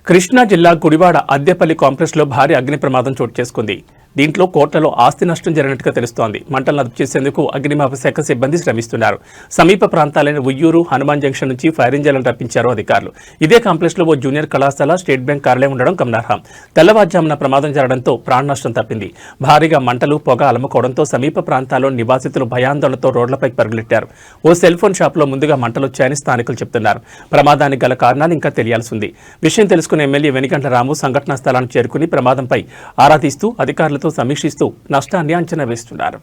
కృష్ణా జిల్లా గుడివాడ అద్దెపల్లి కాంప్లెక్స్ లో భారీ అగ్ని ప్రమాదం చోటు చేసుకుంది. దీంట్లో కోట్లలో ఆస్తి నష్టం జరిగినట్టుగా తెలుస్తోంది. మంటలను అదుపు చేసేందుకు అగ్నిమాపక శాఖ సిబ్బంది శ్రమిస్తున్నారు. సమీప ప్రాంతాలైన ఉయ్యూరు, హనుమాన్ జంక్షన్ నుంచి ఫైర్ ఇంజన్లను రప్పించారు అధికారులు. ఇదే కాంప్లెక్స్ లో ఓ జూనియర్ కళాశాల, స్టేట్ బ్యాంక్ కార్యాలయం ఉండడం గమనార్హం. తెల్లవారుజామున ప్రమాదం జరగడంతో ప్రాణ నష్టం తప్పింది. భారీగా మంటలు, పొగ అలముకోవడంతో సమీప ప్రాంతాల్లో నివాసితులు భయాందోళనతో రోడ్లపైకి పరుగులెట్టారు. ఓ సెల్ ఫోన్ షాప్లో ముందుగా మంటలొచ్చాయని స్థానికులు చెబుతున్నారు. ప్రమాదానికి గల కారణాలు ఇంకా తెలియాల్సి ఉంది. విషయం తెలుసుకున్న ఎమ్మెల్యే వెనిగండ్ల రాము సంఘటనా స్థలానికి చేరుకుని ప్రమాదంపై ఆరా తీస్తూ అధికారులతో సమీక్షిస్తూ నష్టాన్ని అంచనా వేస్తున్నారు.